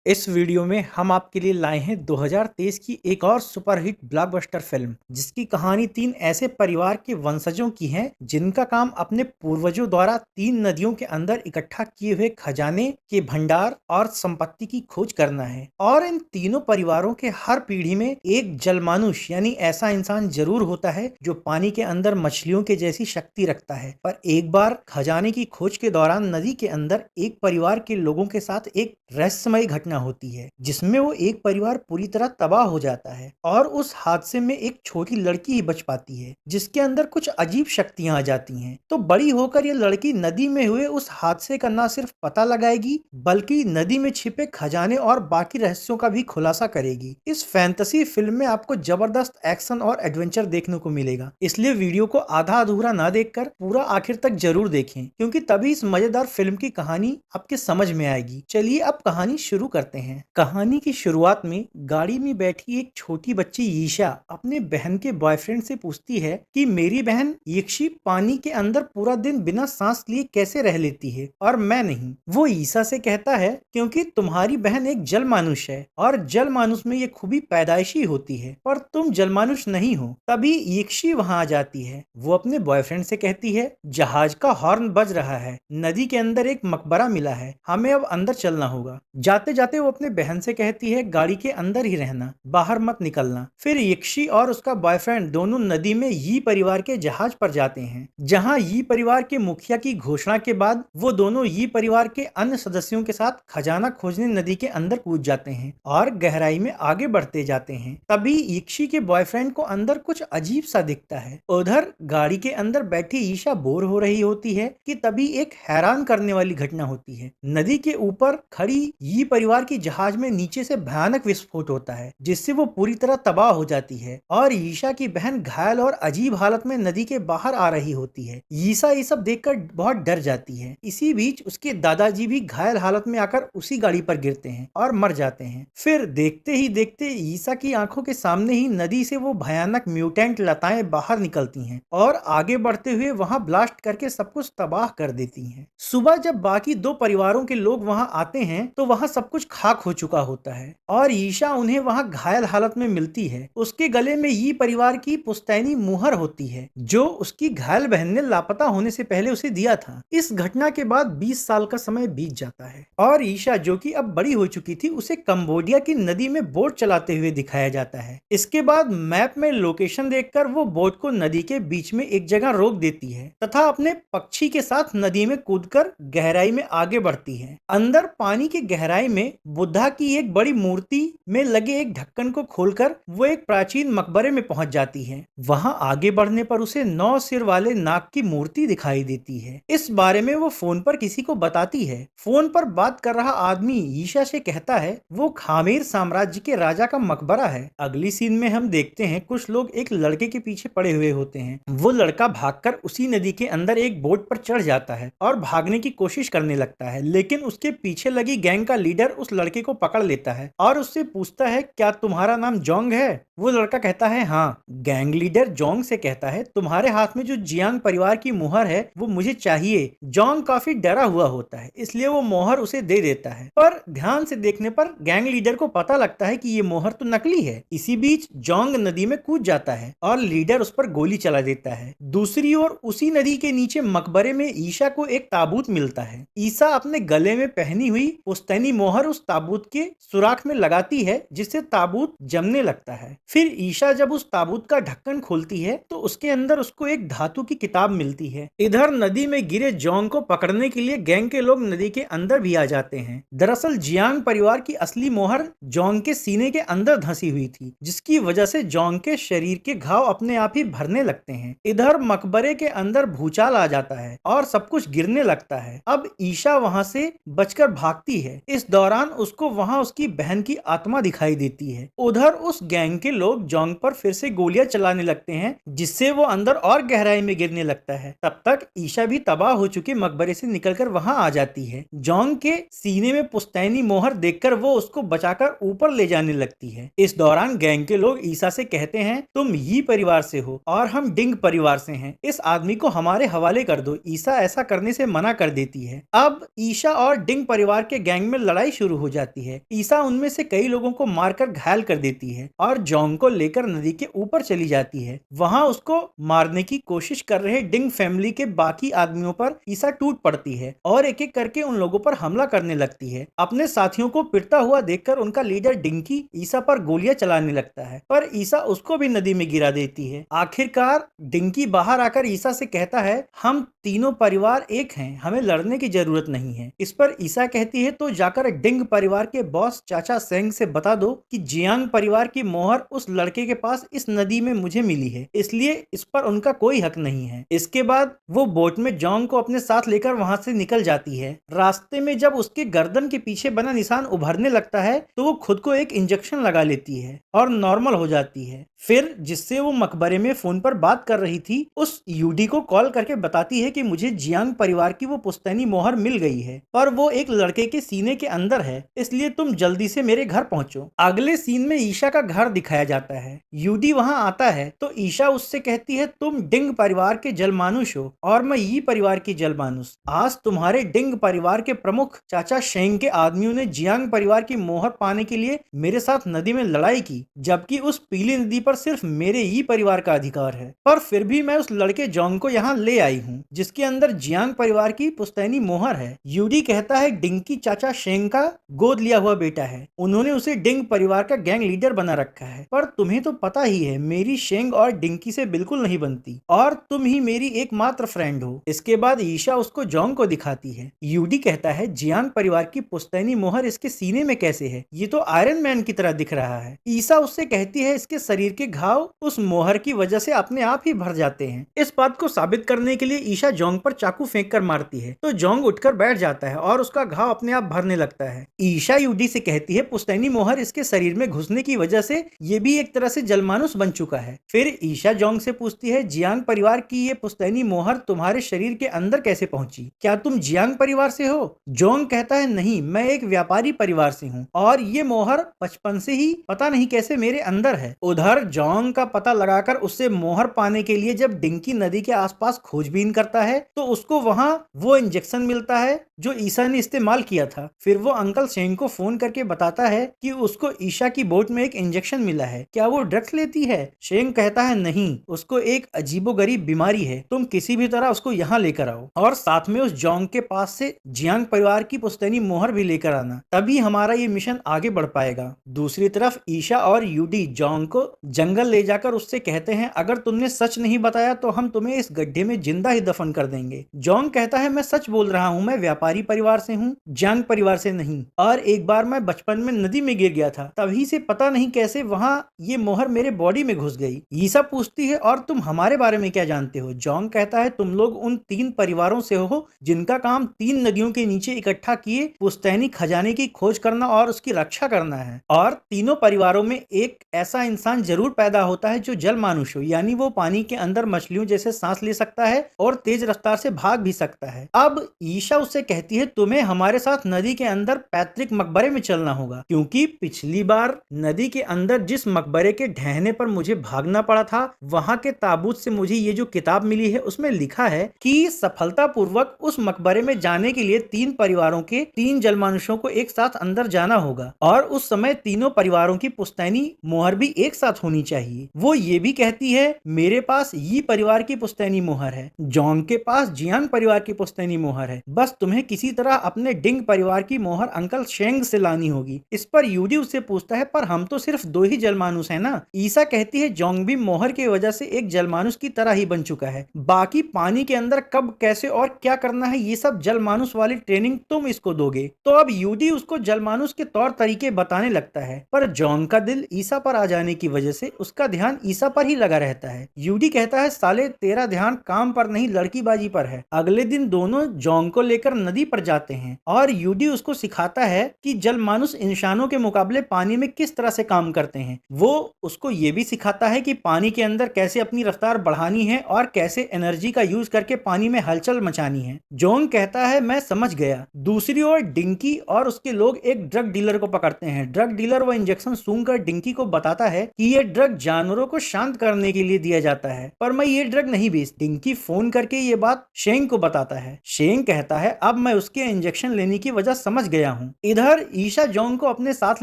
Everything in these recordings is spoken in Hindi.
इस वीडियो में हम आपके लिए लाए हैं 2023 की एक और सुपरहिट ब्लॉकबस्टर फिल्म, जिसकी कहानी तीन ऐसे परिवार के वंशजों की है जिनका काम अपने पूर्वजों द्वारा तीन नदियों के अंदर इकट्ठा किए हुए खजाने के भंडार और संपत्ति की खोज करना है। और इन तीनों परिवारों के हर पीढ़ी में एक जलमानुष यानी ऐसा इंसान जरूर होता है जो पानी के अंदर मछलियों के जैसी शक्ति रखता है। पर एक बार खजाने की खोज के दौरान नदी के अंदर एक परिवार के लोगों के साथ एक रहस्यमयी घटना होती है, जिसमें वो एक परिवार पूरी तरह तबाह हो जाता है और उस हादसे में एक छोटी लड़की ही बच पाती है जिसके अंदर कुछ अजीब शक्तियां आ जाती हैं। तो बड़ी होकर ये लड़की नदी में हुए उस हादसे का न सिर्फ पता लगाएगी बल्कि नदी में छिपे खजाने और बाकी रहस्यों का भी खुलासा करेगी। इस फैंटेसी फिल्म में आपको जबरदस्त एक्शन और एडवेंचर देखने को मिलेगा, इसलिए वीडियो को आधा अधूरा ना देखकर पूरा आखिर तक जरूर देखें, क्योंकि तभी इस मजेदार फिल्म की कहानी आपके समझ में आएगी। चलिए अब कहानी शुरू करते हैं। कहानी की शुरुआत में गाड़ी में बैठी एक छोटी बच्ची ईशा अपने बहन के बॉयफ्रेंड से पूछती है कि मेरी बहन यक्षी पानी के अंदर पूरा दिन बिना सांस लिए कैसे रह लेती है और मैं नहीं। वो ईशा से कहता है क्योंकि तुम्हारी बहन एक जल मानुष है और जल मानुष में ये खूबी पैदाइशी होती है, पर तुम जल मानुष नहीं हो। तभी यक्षी वहां आ जाती है। वो अपने बॉयफ्रेंड से कहती है जहाज का हॉर्न बज रहा है, नदी के अंदर एक मकबरा मिला है, हमें अब अंदर चलना होगा। जाते जाते वो अपने बहन से कहती है गाड़ी के अंदर ही रहना, बाहर मत निकलना। फिर यक्षी और उसका बॉयफ्रेंड दोनों नदी में यी परिवार के जहाज पर जाते हैं, जहां यी परिवार के मुखिया की घोषणा के बाद वो दोनों यी परिवार के अन्य सदस्यों के साथ खजाना खोजने नदी के अंदर कूद जाते हैं और गहराई में आगे बढ़ते जाते हैं। तभी यक्षी के बॉयफ्रेंड को अंदर कुछ अजीब सा दिखता है। उधर गाड़ी के अंदर बैठी ईशा बोर हो रही होती है कि तभी एक हैरान करने वाली घटना होती है। नदी के ऊपर खड़ी यी परिवार की जहाज में नीचे से भयानक विस्फोट होता है, जिससे वो पूरी तरह तबाह हो जाती है और ईशा की बहन घायल और अजीब हालत में नदी के बाहर आ रही होती है। ईशा ये सब देखकर बहुत डर जाती है। इसी बीच उसके दादाजी भी घायल हालत में आकर उसी गाड़ी पर गिरते हैं और मर जाते हैं। फिर देखते ही देखते ईशा की आंखों के सामने ही नदी से वो भयानक म्यूटेंट लताएं बाहर निकलती हैं और आगे बढ़ते हुए वहां ब्लास्ट करके सब कुछ तबाह कर देती हैं। सुबह जब बाकी दो परिवारों के लोग वहां आते हैं तो वहां सब कुछ खाक हो चुका होता है और ईशा उन्हें वहां घायल हालत में मिलती है। उसके गले में यी परिवार की पुश्तैनी मुहर होती है जो उसकी घायल बहन ने लापता होने से पहले उसे दिया था। इस घटना के बाद 20 साल का समय बीत जाता है और ईशा जो कि अब बड़ी हो चुकी थी उसे कंबोडिया की नदी में बोट चलाते हुए दिखाया जाता है। इसके बाद मैप में लोकेशन देखकर वो बोट को नदी के बीच में एक जगह रोक देती है तथा अपने पक्षी के साथ नदी में कूदकर गहराई में आगे बढ़ती है। अंदर पानी के गहराई में बुद्धा की एक बड़ी मूर्ति में लगे एक ढक्कन को खोलकर वो एक प्राचीन मकबरे में पहुंच जाती है। वहां आगे बढ़ने पर उसे 9 सिर वाले नाग की मूर्ति दिखाई देती है। इस बारे में वो फोन पर किसी को बताती है। फोन पर बात कर रहा आदमी ईशा से कहता है वो खामेर साम्राज्य के राजा का मकबरा है। अगली सीन में हम देखते हैं कुछ लोग एक लड़के के पीछे पड़े हुए होते हैं। वो लड़का भागकर उसी नदी के अंदर एक बोट पर चढ़ जाता है और भागने की कोशिश करने लगता है, लेकिन उसके पीछे लगी गैंग का लीडर उस लड़के को पकड़ लेता है और उससे पूछता है क्या तुम्हारा नाम जोंग है? वो लड़का कहता है हाँ। गैंग लीडर जोंग से कहता है तुम्हारे हाथ में जो जियांग परिवार की मुहर है वो मुझे चाहिए। जोंग काफी डरा हुआ होता है, इसलिए वो मोहर उसे दे देता है, पर ध्यान से देखने पर गैंग लीडर को पता लगता है कि ये मोहर तो नकली है। इसी बीच जोंग नदी में कूद जाता है और लीडर उस पर गोली चला देता है। दूसरी ओर उसी नदी के नीचे मकबरे में ईशा को एक ताबूत मिलता है। ईशा अपने गले में पहनी हुई पुश्तैनी मोहर उस ताबूत के सुराख में लगाती है, जिससे ताबूत जमने लगता है। फिर ईशा जब उस ताबूत का ढक्कन खोलती है तो उसके अंदर उसको एक धातु की किताब मिलती है। इधर नदी में गिरे जोंग को पकड़ने के लिए गैंग के लोग नदी के अंदर भी आ जाते हैं। दरअसल जियांग परिवार की असली मोहर जोंग के सीने के अंदर धंसी हुई थी, जिसकी वजह से जोंग के शरीर के घाव अपने आप ही भरने लगते हैं। इधर मकबरे के अंदर भूचाल आ जाता है और सब कुछ गिरने लगता है। अब ईशा वहां से बचकर भागती है। इस दौरान उसको वहां उसकी बहन की आत्मा दिखाई देती है। उधर उस गैंग के लोग जोंग पर फिर से गोलियां चलाने लगते हैं, जिससे वो अंदर और गहराई में गिरने लगता है। तब तक ईशा भी तबाह हो चुके मकबरे से निकलकर वहां आ जाती है। जोंग के सीने में पुश्तैनी मोहर देखकर वो उसको बचाकर ऊपर ले जाने लगती है। इस दौरान गैंग के लोग ईशा से कहते हैं तुम यी परिवार से हो और हम डिंग परिवार से हैं, इस आदमी को हमारे हवाले कर दो। ईशा ऐसा करने से मना कर देती है। अब ईशा और डिंग परिवार के गैंग में लड़ाई शुरू शुरू हो जाती है। ईसा उनमें से कई लोगों को मारकर घायल कर देती है और जॉन्ग को लेकर नदी के ऊपर चली जाती है। वहां उसको मारने की कोशिश कर रहे डिंग फैमिली के बाकी आदमियों पर ईसा टूट पड़ती है और एक एक करके उन लोगों पर हमला करने लगती है। अपने साथियों को पिटता हुआ देखकर उनका लीडर डिंकी ईसा पर गोलियां चलाने लगता है, पर ईसा उसको भी नदी में गिरा देती है। आखिरकार डिंकी बाहर आकर ईसा से कहता है, हम तीनों परिवार एक हैं, हमें लड़ने की जरूरत नहीं है। इस पर ईसा कहती है, तो जाकर डिंग परिवार के बॉस चाचा सेंग से बता दो कि जियांग परिवार की मोहर उस लड़के के पास इस नदी में मुझे मिली है, इसलिए इस पर उनका कोई हक नहीं है। इसके बाद वो बोट में जोंग को अपने साथ लेकर वहां से निकल जाती है। रास्ते में जब उसके गर्दन के पीछे बना निशान उभरने लगता है तो वो खुद को एक इंजेक्शन लगा लेती है और नॉर्मल हो जाती है। फिर जिससे वो मकबरे में फोन पर बात कर रही थी उस यूडी को कॉल करके बताती है कि मुझे जियांग परिवार की वो पुश्तैनी मोहर मिल गई है, पर वो एक लड़के के सीने के अंदर है, इसलिए तुम जल्दी से मेरे घर पहुंचो। अगले सीन में ईशा का घर दिखाया जाता है। यूडी वहां आता है तो ईशा उससे कहती है, तुम डिंग परिवार के जलमानुष हो और मैं यी परिवार की जलमानुष। आज तुम्हारे डिंग परिवार के प्रमुख चाचा शेंग के आदमियों ने जियांग परिवार की मोहर पाने के लिए मेरे साथ नदी में लड़ाई की, जबकि उस पीली नदी पर सिर्फ मेरे ही परिवार का अधिकार है, पर फिर भी मैं उस लड़के जोंग को यहाँ ले आई हूँ जिसके अंदर जियांग परिवार की पुश्तैनी मोहर है। यूडी कहता है डिंकी चाचा शेंग का गोद लिया हुआ बेटा है, उन्होंने उसे डिंग परिवार का गैंग लीडर बना रखा है, पर तुम्हें तो पता ही है मेरी शेंग और डिंकी से बिल्कुल नहीं बनती और तुम ही मेरी एकमात्र फ्रेंड हो। इसके बाद ईशा उसको जोंग को दिखाती है। यूडी कहता है, जियांग परिवार की पुश्तैनी मोहर इसके सीने में कैसे है, ये तो आयरन मैन की तरह दिख रहा है। ईशा उससे कहती है, इसके शरीर के घाव उस मोहर की वजह से अपने आप ही भर जाते हैं। इस बात को साबित करने के लिए ईशा जोंग पर चाकू फेंक कर मारती है तो जोंग उठकर बैठ जाता है और उसका घाव अपने आप भरने लगता है। ईशा यूडी से कहती है, पुश्तैनी मोहर इसके शरीर में घुसने की वजह से ये भी एक तरह से जलमानुष बन चुका है। फिर ईशा जोंग से पूछती है, जियांग परिवार की ये पुश्तैनी मोहर तुम्हारे शरीर के अंदर कैसे पहुंची, क्या तुम जियांग परिवार से हो? जोंग कहता है, नहीं, मैं एक व्यापारी परिवार से हूँ और ये मोहर बचपन से ही पता नहीं कैसे मेरे अंदर है। उधर जोंग का पता लगाकर उससे मोहर पाने के लिए जब डिंकी नदी के आसपास खोजबीन करता है तो उसको वहां वो इंजेक्शन मिलता है जो ईशा ने इस्तेमाल किया था। फिर वो अंकल शेंग को फोन करके बताता है कि उसको ईशा की बोट में एक इंजेक्शन मिला है, क्या वो ड्रग्स लेती है? शेंग कहता है, नहीं, उसको एक अजीबोगरीब बीमारी है, तुम किसी भी तरह उसको यहाँ लेकर आओ और साथ में उस जोंग के पास से जियांग परिवार की पुश्तैनी मोहर भी लेकर आना, तभी हमारा ये मिशन आगे बढ़ पाएगा। दूसरी तरफ ईशा और यूडी जोंग को जंगल ले जाकर उससे कहते हैं, अगर तुमने सच नहीं बताया तो हम तुम्हें इस गड्ढे में जिंदा ही दफन कर देंगे। जोंग कहता है, मैं सच बोल रहा हूँ, मैं व्यापारी परिवार से हूँ, जियांग परिवार से नहीं, और एक बार मैं बचपन में नदी में गिर गया था, तभी से पता नहीं कैसे वहाँ ये मोहर मेरे बॉडी में घुस गई। ईशा पूछती है, और तुम हमारे बारे में क्या जानते हो? जोंग कहता है, तुम लोग उन 3 परिवारों से हो जिनका काम 3 नदियों के नीचे इकट्ठा किए पुश्तैनी खजाने की खोज करना और उसकी रक्षा करना है, और तीनों परिवारों में एक ऐसा इंसान जरूर पैदा होता है जो जल मानुष हो, यानी वो पानी के अंदर मछलियों जैसे सांस ले सकता है और तेज रफ्तार से भाग भी सकता है। अब ईशा उससे कहती है, तुम्हें हमारे साथ नदी के अंदर पैतृक मकबरे में चलना होगा, क्योंकि पिछली बार नदी के अंदर जिस मकबरे के ढहने पर मुझे भागना पड़ा था, वहां के ताबूत से मुझे ये जो किताब मिली है उसमें लिखा है कि सफलतापूर्वक उस मकबरे में जाने के लिए 3 परिवारों के 3 जलमानुषों को एक साथ अंदर जाना होगा और उस समय तीनों परिवारों की पुश्तैनी मोहर भी एक साथ होनी चाहिए। वो ये भी कहती है, मेरे पास यी परिवार की पुश्तैनी मोहर है, जोंग के पास जियांग परिवार की पुश्तैनी मोहर है, बस तुम्हें किसी तरह अपने डिंग परिवार की मोहर अंकल शेंग से लानी होगी। इस पर यूडी उससे पूछता है, पर हम तो सिर्फ 2 ही जलमानुष है ना? ईशा कहती है, जोंग भी मोहर की वजह से एक जलमानुष की तरह ही बन चुका है, बाकी पानी के अंदर कब कैसे और क्या करना है ये सब जलमानुष वाली ट्रेनिंग तुम इसको दोगे। तो अब यूडी उसको जलमानुष के तौर तरीके बताने लगता है, पर जोंग का दिल ईशा पर आ जाने की वजह से उसका ध्यान ईशा पर ही लगा रहता है। यूडी कहता है, साले तेरा ध्यान काम पर नहीं लड़कीबाजी पर है। अगले दिन दोनों जोंग को लेकर नदी पर जाते हैं और यूडी उसको सिखाता है कि जलमानुष इंसानों के मुकाबले पानी में किस तरह से काम करते हैं। वो उसको ये भी सिखाता है कि पानी के अंदर कैसे अपनी रफ्तार बढ़ानी है और कैसे एनर्जी का यूज करके पानी में हलचल मचानी है। जोंग कहता है, मैं समझ गया। दूसरी ओर डिंकी और उसके लोग एक ड्रग डीलर को पकड़ते हैं। ड्रग डीलर वो इंजेक्शन सूंघकर डिंकी को बताता है कि ये ड्रग जानवरों को शांत करने के लिए दिया जाता है, पर मैं ये ड्रग नहीं बेचती। डिंकी फोन करके ये बात शेंग को बताता है। शेंग कहता है अब मैं उसके इंजेक्शन लेने की वजह समझ गया हूँ। इधर ईशा जोंग को अपने साथ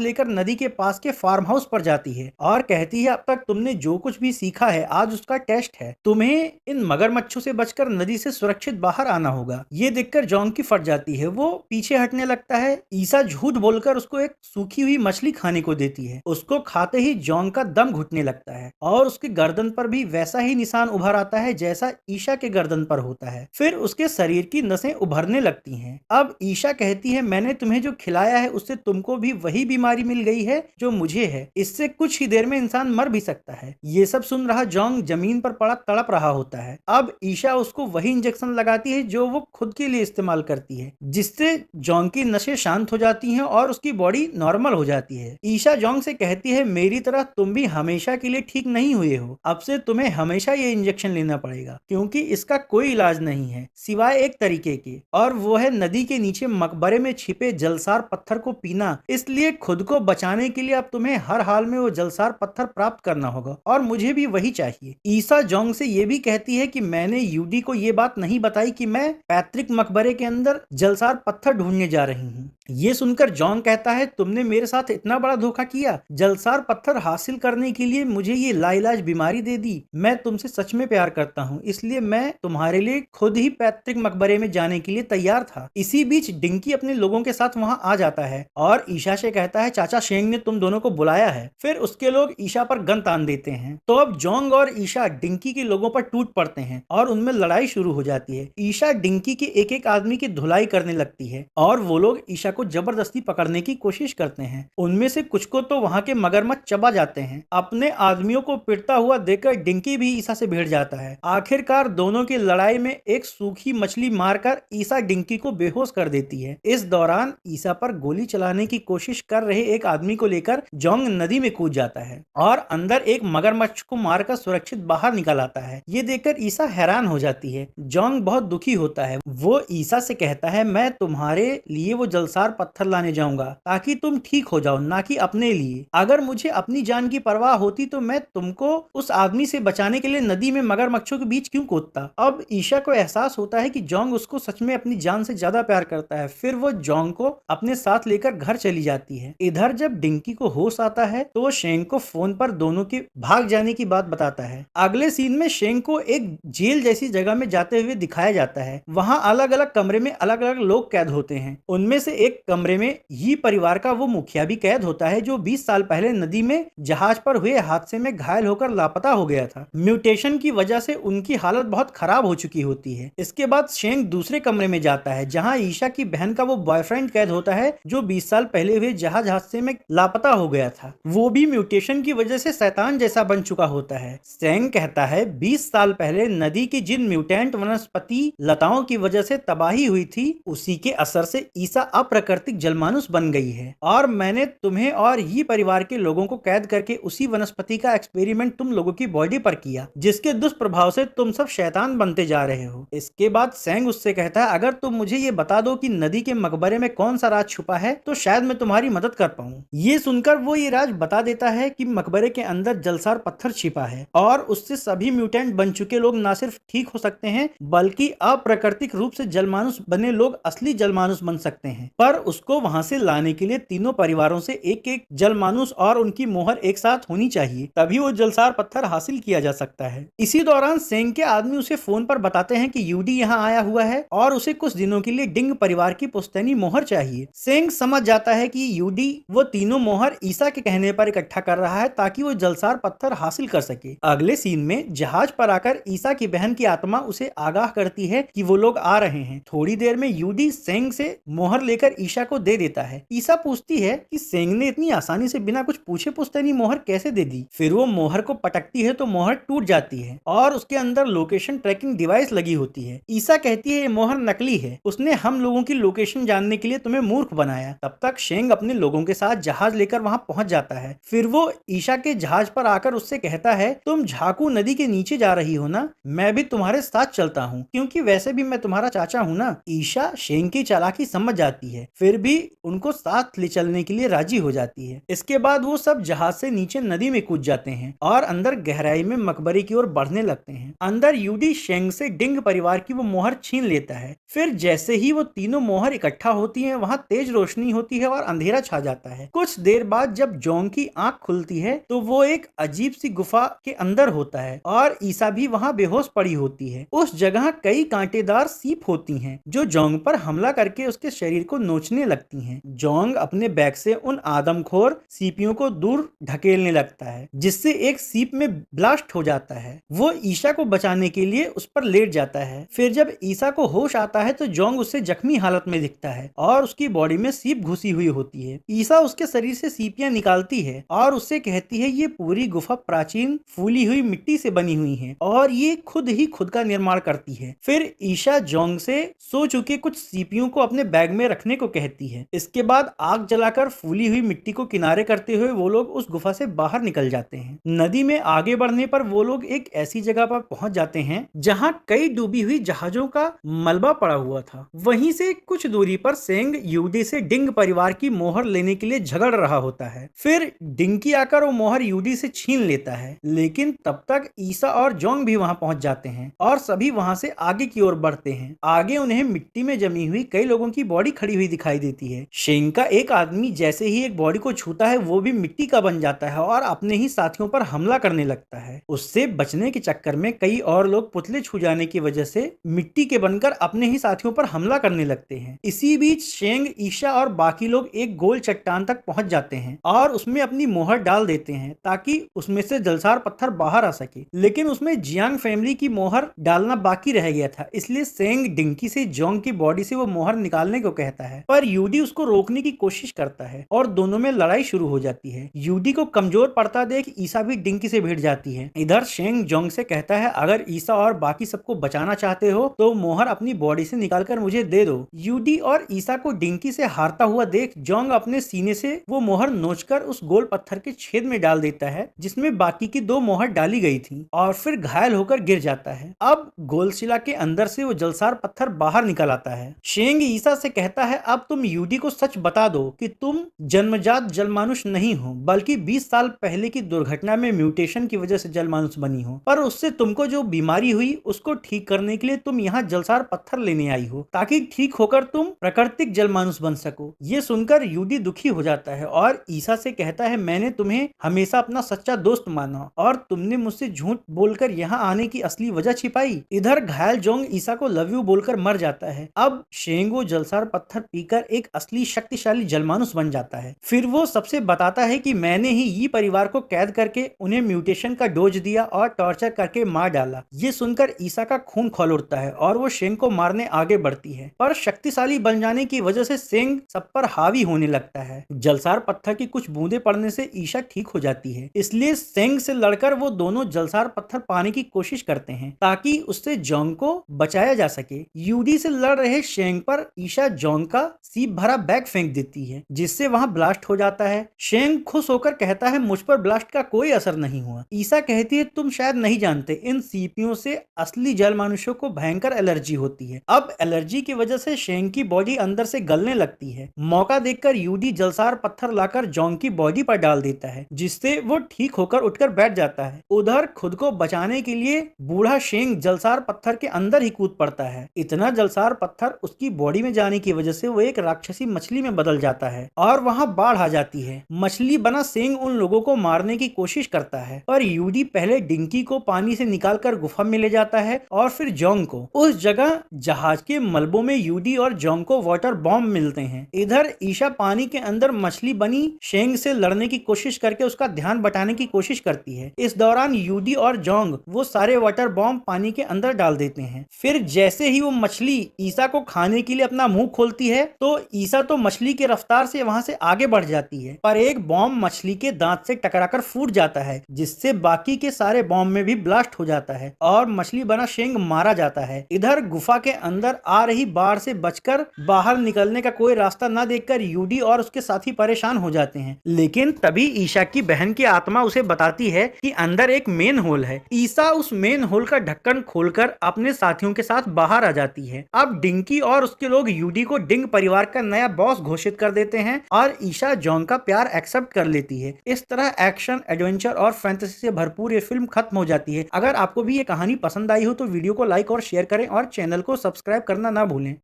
लेकर नदी के पास के फार्म हाउस पर जाती है और कहती है अब तक तुमने जो कुछ भी सीखा है आज उसका टेस्ट है। तुम्हें इन मगरमच्छों से बचकर नदी से सुरक्षित बाहर आना होगा। ये देखकर जोंग की फट जाती है, वो पीछे हटने लगता है। ईशा झूठ बोलकर उसको एक सूखी हुई मछली खाने को देती है। उसको खाते ही जोंग का दम घुटने लगता है और उसके गर्दन पर भी वैसा ही निशान उभर आता है जैसा ईशा के गर्दन पर होता है। फिर उसके शरीर की नसें उभरने लगती हैं। अब ईशा कहती है मैंने तुम्हें जो खिलाया है उससे तुमको भी वही बीमारी मिल गई है जो मुझे है। इससे कुछ ही देर में इंसान मर भी सकता है। ये सब सुन रहा जोंग जमीन पर पड़ा तड़प रहा होता है। अब ईशा उसको वही इंजेक्शन लगाती है जो वो खुद के लिए इस्तेमाल करती है, जिससे जोंग की नसें शांत हो जाती हैं और उसकी बॉडी नॉर्मल हो जाती है। ईशा जोंग से कहती है मेरी तरह तुम भी हमेशा के लिए ठीक नहीं हुए हो। अब से तुम्हें हमेशा ये इंजेक्शन लेना पड़ेगा क्योंकि इसका कोई इलाज नहीं है सिवाय एक तरीके के, और वो है नदी के नीचे मकबरे में छिपे जलसार पत्थर को पीना। इसलिए खुद को बचाने के लिए अब तुम्हें हर हाल में वो जलसार पत्थर प्राप्त करना होगा और मुझे भी वही चाहिए। ईशा जोंग से ये भी कहती है कि मैंने यूडी को ये बात नहीं बताई कि मैं पैतृक मकबरे के अंदर जलसार पत्थर ढूंढने जा रही हूँ। ये सुनकर जोंग कहता है तुमने मेरे साथ इतना बड़ा धोखा किया। जलसार पत्थर हासिल करने के लिए मुझे ये लाइलाज बीमारी दे दी। मैं तुमसे सच में प्यार करता हूँ, इसलिए मैं तुम्हारे लिए खुद ही पैतृक मकबरे में जाने के लिए तैयार था। इसी बीच डिंकी अपने लोगों के साथ वहाँ आ जाता है और ईशा से कहता है चाचा शेंग ने तुम दोनों को बुलाया है। फिर उसके लोग ईशा पर गन तान देते हैं। तो अब जोंग और ईशा डिंकी के लोगों पर टूट पड़ते हैं और उनमें लड़ाई शुरू हो जाती है। ईशा डिंकी के एक एक आदमी की धुलाई करने लगती है और वो लोग ईशा को जबरदस्ती पकड़ने की कोशिश करते हैं। उनमें से कुछ को तो वहाँ के मगरमच्छ चबा जाते हैं। अपने आदमियों को पिटता हुआ देखकर डिंकी भी ईशा से भिड़ जाता है। आखिरकार दोनों की लड़ाई में एक सूखी मछली मारकर ईशा डिंकी को बेहोश कर देती है। इस दौरान ईशा पर गोली चलाने की कोशिश कर रहे एक आदमी को लेकर जोंग नदी में कूद जाता है और अंदर एक मगरमच्छ को मारकर सुरक्षित बाहर निकल आता है। ये देखकर ईशा हैरान हो जाती है। जोंग बहुत दुखी होता है। वो ईशा से कहता है मैं तुम्हारे लिए वो जलसार पत्थर लाने जाऊंगा ताकि तुम ठीक हो जाओ, ना कि अपने लिए। अगर मुझे अपनी जान की परवाह होती तो मैं तुमको उस आदमी से बचाने के लिए नदी में मगरमच्छों के बीच क्यों कूदता। अब ईशा को एहसास होता है कि जोंग उसको सच में अपनी जान से ज्यादा प्यार करता है। फिर वो जोंग को अपने साथ लेकर घर चली जाती है। इधर जब डिंकी को होश आता है तो वो शेंग को फोन पर दोनों के भाग जाने की बात बताता है। अगले सीन में शेंग को एक जेल जैसी जगह में जाते हुए दिखाया जाता है। वहाँ अलग अलग कमरे में अलग अलग लोग कैद होते हैं। उनमें से एक कमरे में ही परिवार का वो मुखिया भी कैद होता है जो 20 साल पहले नदी में जहाज पर हुए हादसे में घायल होकर लापता हो गया था। म्यूटेशन की वजह से उनकी हालत बहुत खराब हो चुकी होती है। इसके बाद शेंग दूसरे कमरे में जाता है जहां ईशा की बहन का वो बॉयफ्रेंड कैद होता है जो 20 साल पहले हुए जहाज हादसे में लापता हो गया था। वो भी म्यूटेशन की वजह से शैतान जैसा बन चुका होता है। शेंग कहता है 20 साल पहले नदी की जिन म्यूटेंट वनस्पति लताओं की वजह से तबाही हुई थी उसी के असर से ईशा अप्राकृतिक जलमानुष बन गई है और मैंने तुम्हें और ही परिवार के लोगों को कैद करके उसी वनस्पति का एक्सपेरिमेंट तुम लोगों की बॉडी पर किया जिसके दुष्प्रभाव से तुम सब शैतान बनते जा रहे हो। इसके बाद शेंग उससे कहता है अगर तुम मुझे ये बता दो कि नदी के मकबरे में कौन सा राज छुपा है तो शायद मैं तुम्हारी मदद कर पाऊँ। ये सुनकर वो ये राज बता देता है कि मकबरे के अंदर जलसार पत्थर छिपा है और उससे सभी म्यूटेंट बन चुके लोग न सिर्फ ठीक हो सकते हैं बल्कि अप्राकृतिक रूप से जलमानुष बने लोग असली जलमानुष बन सकते हैं। पर उसको वहां से लाने के लिए तीनों परिवारों से एक एक जलमानुष और उनकी मोहर एक साथ होनी चाहिए, तभी वो जलसार पत्थर हासिल किया जा सकता है। इसी दौरान शेंग के आदमी उसे फोन पर बताते हैं कि यूडी यहाँ आया हुआ है और उसे कुछ दिनों के लिए डिंग परिवार की पुश्तैनी मोहर चाहिए। शेंग समझ जाता है कि यूडी वो तीनों मोहर ईशा के कहने पर इकट्ठा कर रहा है ताकि वो जलसार पत्थर हासिल कर सके। अगले सीन में जहाज पर आकर ईशा की बहन की आत्मा उसे आगाह करती है कि वो लोग आ रहे हैं। थोड़ी देर में यूडी शेंग से मोहर लेकर ईशा को दे देता है। ईशा पूछती है कि शेंग ने इतनी आसानी से बिना कुछ पूछे पुश्तैनी मोहर कैसे दे दी। फिर वो मोहर को पटकती है तो मोहर टूट जाती है और उसके अंदर लोकेशन ट्रैकिंग डिवाइस लगी होती है। ईशा कहती है ये मोहर नकली है, उसने हम लोगों की लोकेशन जानने के लिए तुम्हें मूर्ख बनाया। तब तक शेंग अपने लोगों के साथ जहाज लेकर वहां पहुंच जाता है। फिर वो ईशा के जहाज पर आकर उससे कहता है तुम झाकू नदी के नीचे जा रही हो ना, मैं भी तुम्हारे साथ चलता हूँ क्योंकि वैसे भी मैं तुम्हारा चाचा हूँ ना। ईशा शेंग की चालाकी समझ जाती है फिर भी उनको साथ ले चलने के लिए राजी हो जाती है। इसके बाद वो सब जहाज से नीचे नदी नदी में कूद जाते हैं और अंदर गहराई में मकबरे की ओर बढ़ने लगते हैं। अंदर यूडी शेंग से डिंग परिवार की वो मोहर छीन लेता है। फिर जैसे ही वो तीनों मोहर इकट्ठा होती हैं, वहां तेज रोशनी होती है और अंधेरा छा जाता है। कुछ देर बाद जब जोंग की आंख खुलती है तो वो एक अजीब सी गुफा के अंदर होता है और ईसा भी वहां बेहोश पड़ी होती है। उस जगह कई कांटेदार सीप होती हैं जो जोंग पर हमला करके उसके शरीर को नोचने लगती हैं। जोंग अपने बैग से उन आदमखोर सीपियों को दूर ढकेलने लगता है, जिससे एक सीप में ब्लास्ट हो जाता है। वो ईसा को बचाने के लिए उस पर लेट जाता है। फिर जब ईसा को होश आता है तो जोंग उससे जख्मी हालत में दिखता है और उसकी बॉडी में सीप घुसी हुई होती है। ईसा उसके शरीर से सीपियां निकालती है और उससे कहती है ये पूरी गुफा प्राचीन फूली हुई मिट्टी से बनी हुई है और ये खुद ही खुद का निर्माण करती है। फिर ईसा जोंग से सो चुके कुछ सीपियों को अपने बैग में रखने को कहती है। इसके बाद आग जलाकर फूली हुई मिट्टी को किनारे करते हुए वो लोग उस गुफा से बाहर निकल जाते हैं। नदी में आगे बढ़ने पर वो लोग एक ऐसी जगह पर पहुंच जाते हैं जहां कई डूबी हुई जहाजों का मलबा पड़ा हुआ था। वहीं से कुछ दूरी पर सेंग यूडी से डिंग परिवार की मोहर लेने के लिए झगड़ रहा होता है। फिर डिंकी आकर वो मोहर यूडी से छीन लेता है, लेकिन तब तक ईसा और जोंग भी वहां पहुंच जाते हैं और सभी वहां से आगे की ओर बढ़ते हैं। आगे उन्हें मिट्टी में जमी हुई कई लोगों की बॉडी खड़ी हुई दिखाई देती है। शेंग का एक आदमी जैसे ही एक बॉडी को छूता है वो भी मिट्टी का बन जाता है और अपने ही साथियों पर हमला करने लगता है। उससे बचने के चक्कर में कई और लोग पुतले छू जाने की वजह से मिट्टी के बनकर अपने ही साथियों पर हमला करने लगते हैं। इसी बीच शेंग, ईशा और बाकी लोग एक गोल चट्टान तक पहुंच जाते हैं और उसमें अपनी मोहर डाल देते हैं ताकि उसमें से जलसार पत्थर बाहर आ सके, लेकिन उसमें जियांग फैमिली की मोहर डालना बाकी रह गया था। इसलिए सेंग डिंकी से जोंग की बॉडी से वो मोहर निकालने को कहता है, पर यूडी उसको रोकने की कोशिश करता है और दोनों में लड़ाई शुरू हो जाती है। यूडी को कमजोर पड़ता देख ईसा भी डिंकी से भिड़ जाती है। इधर शेंग जोंग से कहता है अगर ईसा और बाकी सबको बचाना चाहते हो तो मोहर अपनी बॉडी से निकालकर मुझे दे दो। यूडी और ईसा को डिंकी से हारता हुआ देख जोंग अपने सीने से वो मोहर नोचकर उस गोल पत्थर के छेद में डाल देता है जिसमें बाकी की दो मोहर डाली गई थी और फिर घायल होकर गिर जाता है। अब गोलशिला के अंदर से वो जलसार पत्थर बाहर निकल आता है। शेंग ईसा से कहता है अब तुम यूडी को सच बता दो कि तुम जन्मजात जलमानुष नहीं हो, बल्कि 20 साल पहले की दुर्घटना में म्यूटेशन की वजह से जलमानुष बनी हो, पर उससे तुमको जो बीमारी हुई उसको ठीक करने के लिए तुम यहाँ जलसार पत्थर लेने आई हो ताकि ठीक होकर तुम प्राकृतिक जलमानुष बन सको। ये सुनकर यूडी दुखी हो जाता है और ईसा से कहता है मैंने तुम्हें हमेशा अपना सच्चा दोस्त माना और तुमने मुझसे झूठ बोलकर यहाँ आने की असली वजह छिपाई। इधर घायल जोंग ईसा को लव यू बोलकर मर जाता है। अब शेंगो जलसार पत्थर पीकर एक असली शक्तिशाली जलमानुष बन जाता है। फिर वो सबसे बताता है कि मैंने ही ये परिवार को कैद करके उन्हें म्यूटेशन का डोज दिया और टॉर्चर करके मार डाला। ये सुनकर ईसा का खून खौल उठता है और वो शेंग को मारने आगे बढ़ती है, पर शक्तिशाली बन जाने की वजह से शेंग सब पर हावी होने लगता है। जलसार पत्थर की कुछ बूंदे पड़ने से ईशा ठीक हो जाती है, इसलिए शेंग से लड़कर वो दोनों जलसार पत्थर पाने की कोशिश करते हैं ताकि उससे जोंग को बचाया जा सके। यूडी से लड़ रहे शेंग पर ईशा जोंग का सीप भरा बैग फेंक देती है जिससे वहां ब्लास्ट हो जाता है। शेंग खुश होकर कहता है मुझ पर ब्लास्ट का कोई असर नहीं हुआ। ईसा कहती है तुम शायद नहीं जानते इन सीपियों से असली जल मनुष्यों को भयंकर एलर्जी होती है। अब एलर्जी की वजह से शेंग की बॉडी अंदर से गलने लगती है। मौका देखकर यूडी जलसार पत्थर लाकर जोंग की बॉडी पर डाल देता है जिससे वो ठीक होकर उठकर बैठ जाता है। उधर खुद को बचाने के लिए बूढ़ा शेंग जलसार पत्थर के अंदर ही कूद पड़ता है। इतना जलसार पत्थर उसकी बॉडी में जाने की वजह से वो एक राक्षसी मछली में बदल जाता है और वहां बाढ़ आ जाती है। मछली बना शेंग उन लोगों को मारने की कोशिश करता है, पर यूडी पहले डिंकी को पानी से निकालकर गुफा में ले जाता है और फिर जोंग को। उस जगह जहाज के मलबों में यूडी और जोंग को वाटर बॉम्ब मिलते हैं। इधर ईशा पानी के अंदर मछली बनी शेंग से लड़ने की कोशिश करके उसका ध्यान बटाने की कोशिश करती है। इस दौरान यूडी और जोंग वो सारे वाटर बॉम्ब पानी के अंदर डाल देते हैं। फिर जैसे ही वो मछली ईसा को खाने के लिए अपना मुंह खोलती है तो ईसा तो मछली की रफ्तार से वहां से आगे बढ़ जाती है, पर एक बॉम्ब मछली के दांत से टकराकर फूट जाता है जिससे बाकी के सारे बॉम्ब में भी ब्लास्ट हो जाता है और मछली बना शेंग मारा जाता है। इधर गुफा के अंदर आ रही बाढ़ से बचकर बाहर निकलने का कोई रास्ता न देखकर यूडी और उसके साथी परेशान हो जाते हैं, लेकिन तभी ईशा की बहन की आत्मा उसे बताती है कि अंदर एक मेन होल है। ईसा उस मेन होल का ढक्कन खोलकर अपने साथियों के साथ बाहर आ जाती है। अब डिंकी और उसके लोग यूडी को डिंग परिवार का नया बॉस घोषित कर देते हैं और ईशा जोंग का प्यार एक्सेप्ट कर लेती है। इस तरह तरह एक्शन, एडवेंचर और फैंटेसी से भरपूर ये फिल्म खत्म हो जाती है। अगर आपको भी ये कहानी पसंद आई हो तो वीडियो को लाइक और शेयर करें और चैनल को सब्सक्राइब करना ना भूलें।